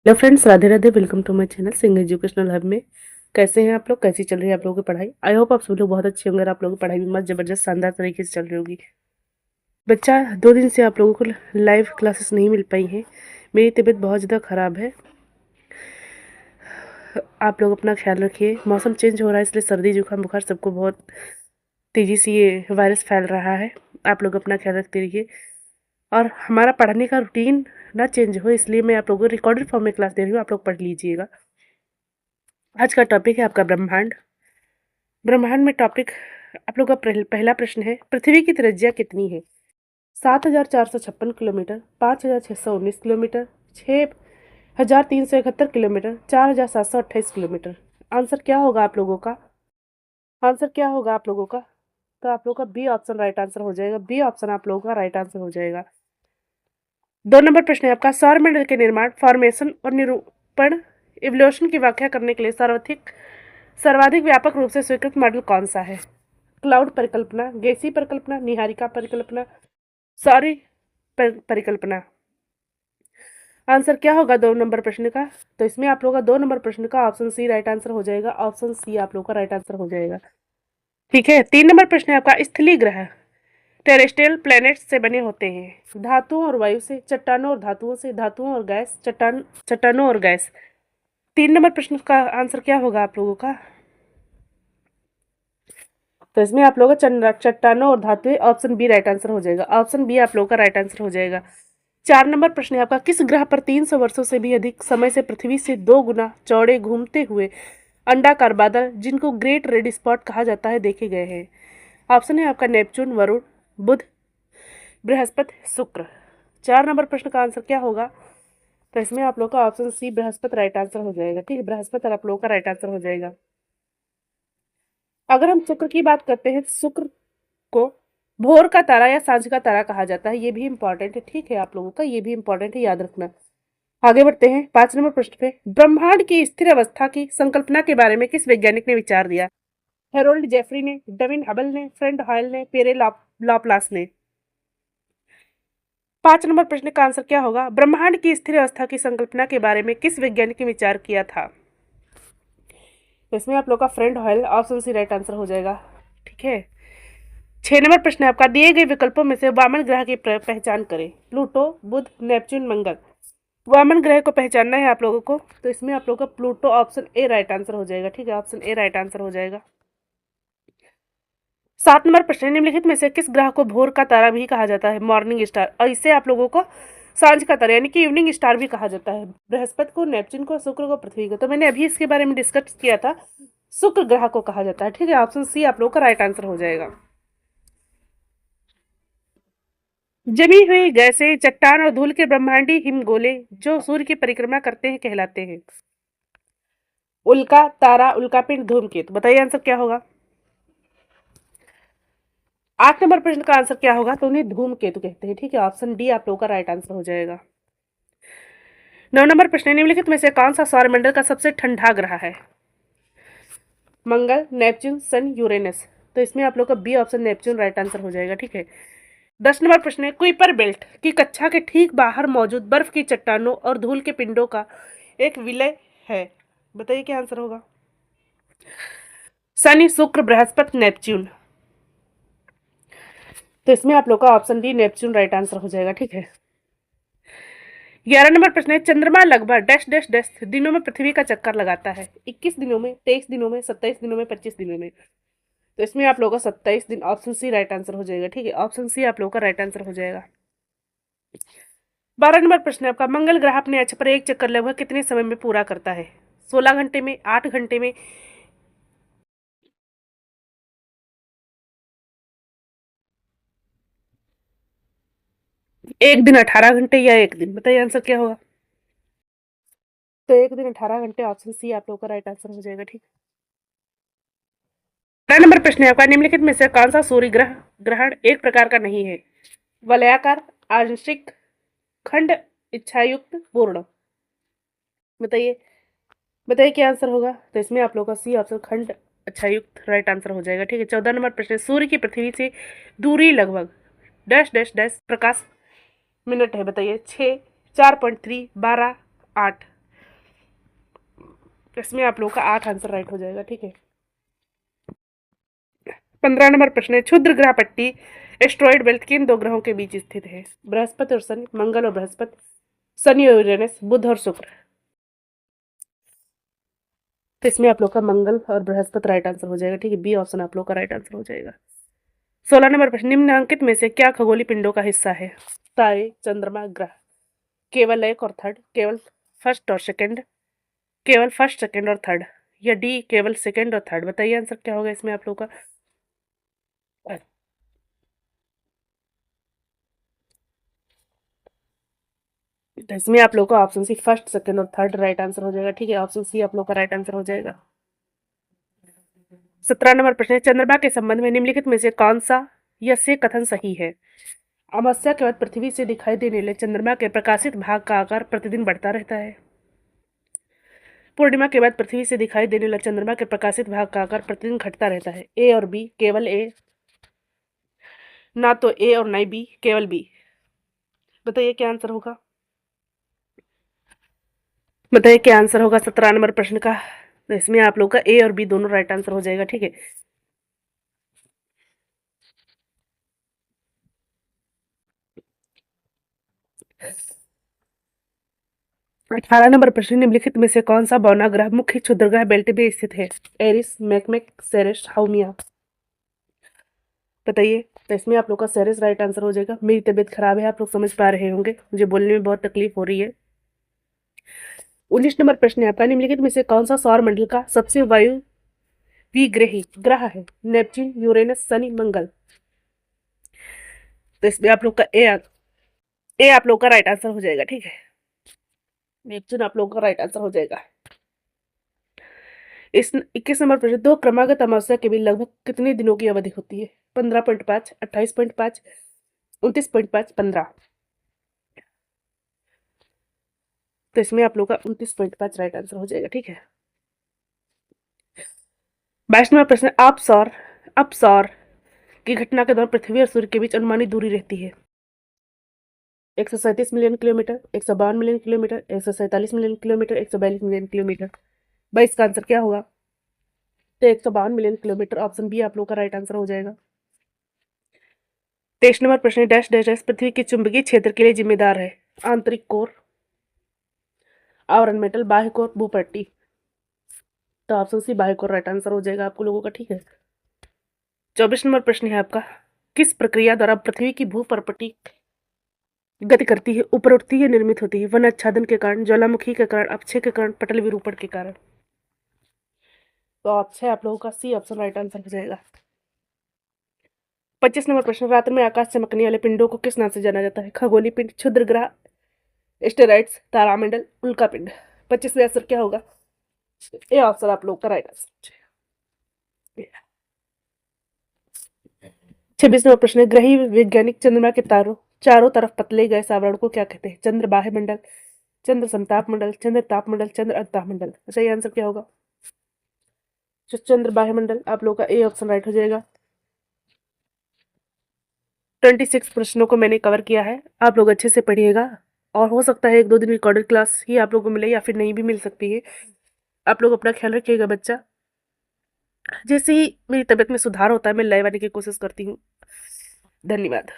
Hello friends, Radhe Radhe. Welcome to my channel Singh educational hub में। कैसे हैं आप लोग? कैसी चल रही है आप लोगों की पढ़ाई? आई होप आप सब लोग बहुत अच्छे होंगे और आप लोगों की पढ़ाई भी मस्त जबरदस्त शानदार तरीके से चल रही होगी। बच्चा, 2 दिन से आप लोगों को लाइव क्लासेस नहीं मिल पाई हैं। मेरी तबीयत बहुत ज़्यादा ख़राब है। आप लोग अपना ख्याल रखिए। मौसम चेंज हो रहा है, इसलिए सर्दी जुकाम बुखार सबको बहुत तेज़ी से ये वायरस फैल रहा है। आप लोग अपना ख्याल रखते रहिए और हमारा पढ़ने का रूटीन ना चेंज हो, इसलिए मैं आप लोगों को रिकॉर्डेड फॉर्म में क्लास दे रही हूँ। आप लोग पढ़ लीजिएगा। आज का टॉपिक है आपका ब्रह्मांड। ब्रह्मांड में टॉपिक आप लोग का पहला प्रश्न है, पृथ्वी की त्रिज्या कितनी है? 7,456 kilometre, 5,619 kilometre, 6,371 kilometre, 4,728 kilometre. Answer क्या होगा आप लोगों का? आंसर क्या होगा आप लोगों का? तो आप लोगों का बी ऑप्शन राइट आंसर हो जाएगा। बी ऑप्शन आप लोगों का राइट आंसर हो जाएगा। 2 नंबर प्रश्न है आपका, सौरमंडल के निर्माण, फॉर्मेशन और निरूपण, इवोल्यूशन की व्याख्या करने के लिए सर्वाधिक व्यापक रूप से स्वीकृत मॉडल कौन सा है? क्लाउड परिकल्पना, गैसी परिकल्पना, निहारिका परिकल्पना, सॉरी परिकल्पना। आंसर क्या होगा 2 नंबर प्रश्न का? तो इसमें आप लोगों का 2 नंबर प्रश्न का ऑप्शन सी राइट आंसर हो जाएगा। ऑप्शन सी आप लोगों का राइट आंसर हो जाएगा। ठीक है। 3 नंबर प्रश्न है आपका, स्थलीय ग्रह टेरेस्ट्रियल प्लैनेट से बने होते हैं। धातुओं और वायु से, चट्टानों और धातुओं से, धातुओं और गैस, चट्टानों और गैस। 3 नंबर प्रश्न का आंसर क्या होगा आप लोगों का? तो इसमें आप लोगों का चट्टानों और धातुएं, ऑप्शन बी राइट आंसर हो जाएगा। ऑप्शन बी आप लोगों का राइट आंसर हो जाएगा। 4 नंबर प्रश्न है आपका, किस ग्रह पर 300 वर्षों से भी अधिक समय से पृथ्वी से 2 गुना चौड़े घूमते हुए अंडाकार बादल, जिनको ग्रेट रेड स्पॉट कहा जाता है, देखे गए हैं? ऑप्शन है आपका नेपच्यून, वरुण, बुध, बृहस्पति, शुक्र। 4 नंबर प्रश्न का आंसर क्या होगा? तो इसमें आप लोग का ऑप्शन सी बृहस्पति राइट आंसर हो जाएगा। ठीक है, बृहस्पति आप लोगों का राइट आंसर हो जाएगा। अगर हम शुक्र की बात करते हैं, शुक्र को भोर का तारा या सांझ का तारा कहा जाता है। ये भी इंपॉर्टेंट है। ठीक है, आप लोगों का ये भी इंपॉर्टेंट है, याद रखना। आगे बढ़ते हैं 5 नंबर प्रश्न पे। ब्रह्मांड की स्थिर अवस्था की संकल्पना के बारे में किस वैज्ञानिक ने विचार दिया? हेरोल्ड जेफरी ने, डेविन हबल ने, फ्रेड हॉयल ने, पेरे लॉपलास ने। 5 नंबर प्रश्न का आंसर क्या होगा? ब्रह्मांड की स्थिर अवस्था की संकल्पना के बारे में किस वैज्ञानिक ने विचार किया था? तो इसमें आप लोग का Fred Hoyle, option C right answer हो जाएगा। ठीक है। 6 नंबर प्रश्न है आपका, दिए गए विकल्पों में से वामन ग्रह की पहचान करें। प्लूटो, बुध, नेपच्यून, मंगल। वामन ग्रह को पहचानना है आप लोगों को। तो इसमें आप लोगों का Pluto, option A right answer हो जाएगा। ठीक है, ऑप्शन ए राइट आंसर हो जाएगा। 7 नंबर प्रश्न, निम्नलिखित में से किस ग्रह को भोर का तारा भी कहा जाता है? Morning star. और इसे आप लोगों को सांझ का तारा यानी कि इवनिंग स्टार भी कहा जाता है। बृहस्पति को, नेपच्यून को, शुक्र को, पृथ्वी को। तो मैंने अभी इसके बारे में डिस्कस किया था। शुक्र ग्रह को कहा जाता है। ठीक है, ऑप्शन सी आप लोगों का राइट आंसर हो जाएगा। जमी हुई गैसें, चट्टान और धूल के ब्रह्मांडी हिमगोले जो सूर्य की परिक्रमा करते हैं कहलाते हैं? उल्का, तारा, उल्कापिंड, धूमकेतु। बताइए आंसर क्या होगा? 8 नंबर प्रश्न का आंसर क्या होगा? तो उन्हें धूमकेतु कहते हैं। ठीक है, ऑप्शन डी आप लोगों का राइट आंसर हो जाएगा। 9 नंबर प्रश्न, निम्नलिखित में से कौन सा सौरमंडल का सबसे ठंडा ग्रह है? मंगल, नेपच्यून, सन, यूरेनस। तो इसमें आप लोग का B option Neptune right answer हो जाएगा। ठीक है। 10 नंबर प्रश्न है, कुइपर बेल्ट की कक्षा के ठीक बाहर मौजूद बर्फ की चट्टानों और धूल के पिंडों का एक विलय है। बताइए क्या आंसर होगा? शनि, शुक्र, बृहस्पति, नेपच्यून। तो इसमें आप लोग का option D Neptune right answer हो जाएगा। ठीक है। 11 नंबर प्रश्न है, चंद्रमा लगभग डैश डैश डैश दिनों में पृथ्वी का चक्कर लगाता है? 21 दिनों में, 23 दिनों में, 27 दिनों में, 25 दिनों में। तो इसमें आप लोगों का 27 दिन, ऑप्शन सी राइट आंसर हो जाएगा। ठीक है, ऑप्शन सी आप लोगों का राइट आंसर हो जाएगा। 12 नंबर प्रश्न है आपका, मंगल ग्रह अपने अक्ष पर एक चक्कर लगभग कितने समय में पूरा करता है? 16 घंटे में, 8 घंटे में, 1 दिन 18 घंटे या 1 दिन? बताइए आंसर क्या होगा? तो 1 दिन 18 घंटे, ऑप्शन सी आप लोगों का राइट आंसर हो जाएगा। ठीक। 12 नंबर प्रश्न है आपका, निम्नलिखित में से कौन सा सूर्य ग्रहण एक प्रकार का नहीं है? वलयाकार, आंशिक, खंड, इच्छायुक्त, पूर्ण। बताइए, बताइए क्या आंसर होगा? तो इसमें आप लोगों का सी ऑप्शन खंड इच्छायुक्त राइट आंसर हो जाएगा। ठीक है। 14 नंबर प्रश्न है, सूर्य की पृथ्वी से दूरी लगभग डैश डैश डैश प्रकाश मिनट है। बताइए, 6, 4.3, 12, 8। इसमें आप लोगों का 8 आंसर राइट हो जाएगा, ठीक है। 15 नंबर प्रश्न है, क्षुद्र ग्रह पट्टी एस्ट्रॉइड बेल्ट किन दो ग्रहों के बीच स्थित है? बृहस्पति और शनि, मंगल और बृहस्पति, शनि और यूरेनस, बुध और शुक्र। तो इसमें आप लोग का मंगल और बृहस्पति राइट आंसर हो जाएगा, ठीक है। बी ऑप्शन आप लोग का राइट आंसर हो जाएगा। 16 नंबर प्रश्न, निम्नलिखित में से क्या खगोलीय पिंडों का हिस्सा है? तारे, चंद्रमा, ग्रह। केवल एक और थर्ड, केवल फर्स्ट और सेकंड, केवल फर्स्ट सेकंड और थर्ड, या डी केवल सेकंड और थर्ड। बताइए आंसर क्या होगा इसमें आप लोग का। तो इसमें आप लोग का ऑप्शन सी फर्स्ट सेकंड और थर्ड राइट आंसर हो जाएगा, ठीक है। ऑप्शन सी आप लोग का राइट आंसर हो जाएगा। 17 नंबर प्रश्न है, चंद्रमा के संबंध में निम्नलिखित में से कौन सा या से कथन सही है? अमावस्या के बाद पृथ्वी से दिखाई देने वाले चंद्रमा के प्रकाशित भाग का आकार प्रतिदिन बढ़ता रहता है। पूर्णिमा के बाद पृथ्वी से दिखाई देने वाला चंद्रमा के प्रकाशित भाग का आकार प्रतिदिन घटता रहता है। ए और बी, केवल ए, ना तो ए और ना बी, केवल बी। बताइए क्या आंसर होगा। बताइए क्या आंसर होगा 17 नंबर प्रश्न का। तो इसमें आप लोग का ए और बी दोनों राइट आंसर हो जाएगा, ठीक है। 18 नंबर प्रश्न, निम्नलिखित में से कौन सा बौना ग्रह मुख्य क्षुद्रग्रह बेल्ट में स्थित है? Eris, Makemake, Ceres, Haumea. बताइए। तो इसमें आप लोग का सेरेस राइट आंसर हो जाएगा। मेरी तबीयत खराब है, आप लोग समझ पा रहे होंगे, मुझे बोलने में बहुत तकलीफ हो रही है। 19 नंबर प्रश्न है आपका, निम्नलिखित में से कौन सा सौर मंडल का सबसे वायु विग्रही ग्रह है? नेपच्यून, यूरेनस, शनि, मंगल। तो इसमें आप लोग का ए आप लोग का राइट आंसर हो जाएगा, ठीक है। नेपच्यून आप लोग का राइट आंसर हो जाएगा। इस 21 नंबर प्रश्न, दो क्रमागत अमावस्या के बीच लगभग कितने दिनों की अवधि होती है? 15.5, 28.5, 29.5, 15। तो इसमें आप लोग का 29.5 राइट आंसर हो जाएगा, ठीक है। 22 नंबर प्रश्न, अपसौर की घटना के दौरान पृथ्वी और सूर्य के बीच अनुमानित दूरी रहती है? 137 million kilometre, 152 million kilometre, 147 million kilometre, 142 million kilometre. भाई इसका आंसर क्या होगा? तो 152 मिलियन किलोमीटर, ऑप्शन बी आप लोग का राइट आंसर हो जाएगा। 23 नंबर प्रश्न, डैश डैश डैश पृथ्वी के चुंबकीय क्षेत्र के लिए जिम्मेदार है? आंतरिक कोर, आवरण मेटल, बाह्य कोर, भूपट्टी। तो ऑप्शन सी बाह्य कोर राइट आंसर हो जाएगा आपको लोगों का, ठीक है। 24 नंबर प्रश्न है आपका, किस प्रक्रिया द्वारा पृथ्वी की भूपर्पटी गति करती है, ऊपर उठती है, निर्मित होती है? वन आच्छादन के कारण, ज्वालामुखी के कारण, अपक्षय के कारण, पटल विरूपण के कारण। तो ऑप्शन आप लोगों का सी ऑप्शन राइट आंसर हो जाएगा। 25 नंबर प्रश्न, रात में आकाश चमकने वाले पिंडों को किस नाम से जाना जाता है? खगोलीय पिंड, क्षुद्र ग्रह, एस्टेरॉइड्स, तारामंडल, उल्का पिंड। 25 में आंसर क्या होगा? ये ऑप्शन आप लोग का राइट आंसर। 26 नंबर प्रश्न है, ग्रही वैज्ञानिक चंद्रमा के चारों तरफ पतले गैस आवरण को क्या कहते हैं? चंद्र बाह्य मंडल, चंद्र समताप मंडल, चंद्र ताप मंडल, चंद्र अंतः मंडल। सही आंसर क्या होगा? चंद्र बाह्य मंडल आप लोग का ए ऑप्शन राइट हो जाएगा। 26 प्रश्नों को मैंने कवर किया है, आप लोग अच्छे से पढ़िएगा। और हो सकता है 1-2 दिन रिकॉर्डेड क्लास ही आप लोगों को मिले, या फिर नहीं भी मिल सकती है। आप लोग अपना ख्याल रखिएगा बच्चा। जैसे ही मेरी तबीयत में सुधार होता है मैं लाइव आने की कोशिश करती हूँ। धन्यवाद।